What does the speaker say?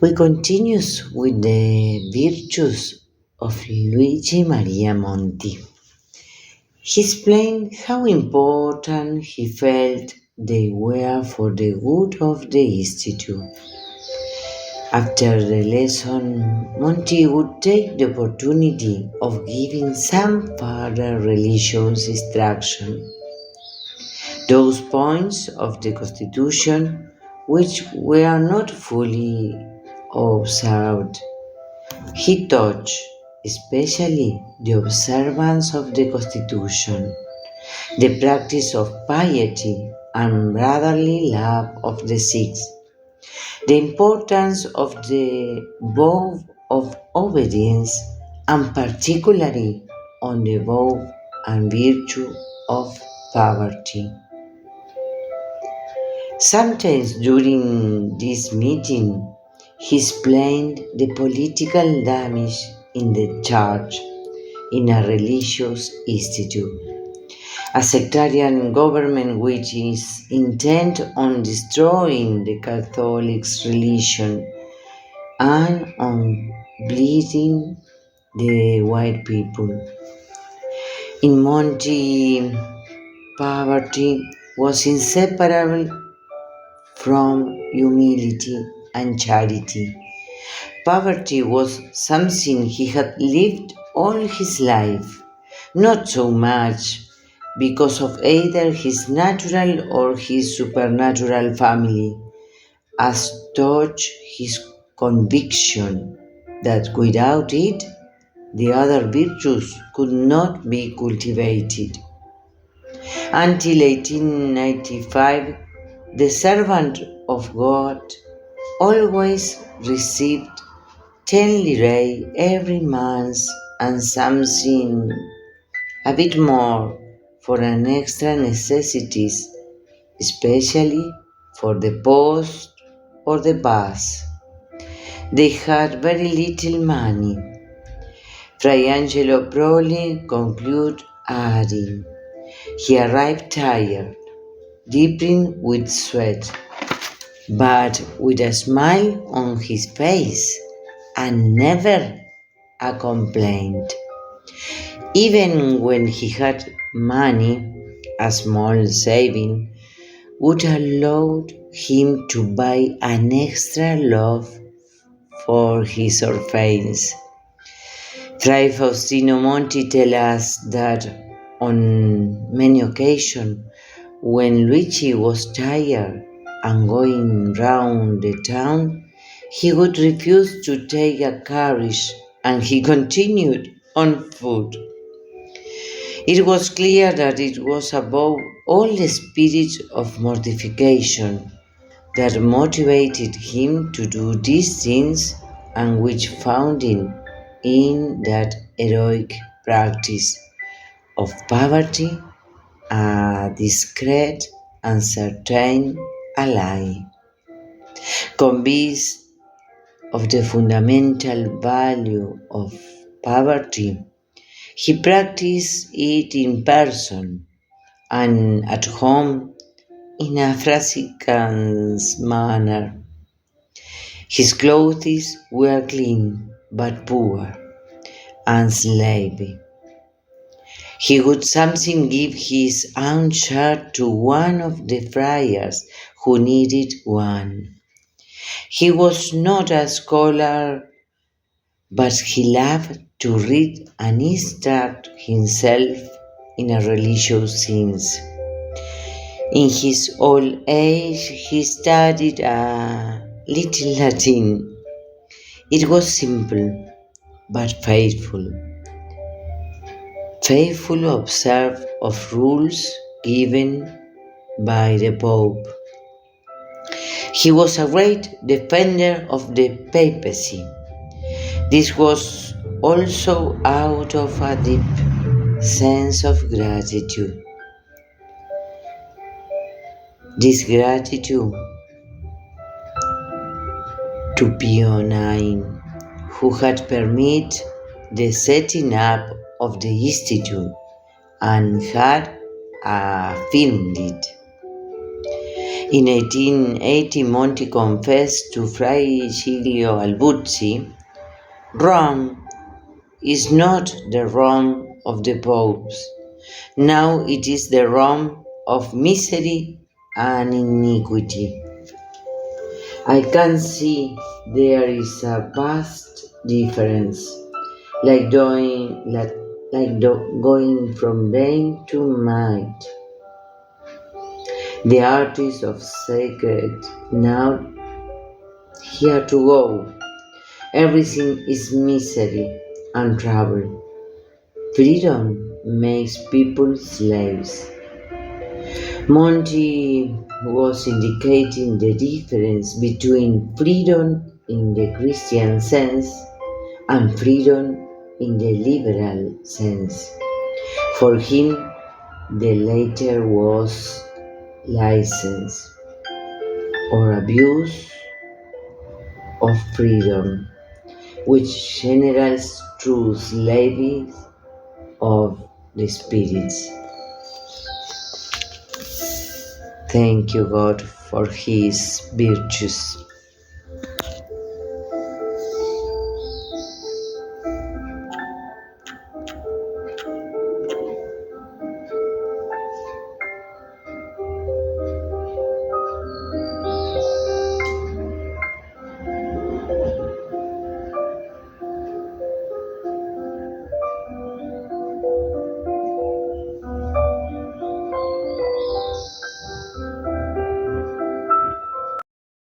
We continue with the virtues of Luigi Maria Monti. He explained how important he felt they were for the good of the Institute. After the lesson, Monti would take the opportunity of giving some further religious instruction. Those points of the Constitution which were not fully observed. He taught especially the observance of the Constitution, the practice of piety and brotherly love of the sick, the importance of the vow of obedience, and particularly on the vow and virtue of poverty. Sometimes during this meeting, he explained the political damage in the church in a religious institute. A sectarian government which is intent on destroying the Catholic religion and on bleeding the white people. In Monti, poverty was inseparable from humility and charity. Poverty was something he had lived all his life, not so much because of either his natural or his supernatural family, as touch his conviction that without it, the other virtues could not be cultivated. Until 1895, the servant of God always received 10 lire every month and something a bit more for an extra necessities, especially for the post or the bus. They had very little money. Fray Angelo Proli concluded adding, he arrived tired, dripping with sweat, but with a smile on his face and never a complaint. Even when he had money, a small saving would allow him to buy an extra loaf for his orphans. Fray Faustino Monti tells us that on many occasions, when Luigi was tired and going round the town, he would refuse to take a carriage and he continued on foot. It was clear that it was above all the spirit of mortification that motivated him to do these things and which found him in that heroic practice of poverty a discreet and certain ally. Convinced of the fundamental value of poverty, he practiced it in person and at home in a franciscan's manner. His clothes were clean but poor and shabby. He would sometimes give his own shirt to one of the friars who needed one. He was not a scholar, but he loved to read and instruct himself in a religious things. In his old age, he studied a little Latin. It was simple, but faithful. Faithful observance of rules given by the Pope. He was a great defender of the papacy. This was also out of a deep sense of gratitude. This gratitude to Pio IX, who had permitted the setting up of the Institute and had affirmed it. In 1880, Monti confessed to Fray Giglio Albuzzi, Rome is not the Rome of the popes. Now it is the Rome of misery and iniquity. I can see there is a vast difference, going from vain to might. The artist of sacred now here to go. Everything is misery and trouble. Freedom makes people slaves. Monti was indicating the difference between freedom in the Christian sense and freedom in the liberal sense. For him, the latter was license or abuse of freedom, which generates through slavery of the spirits. Thank you, God, for His virtues.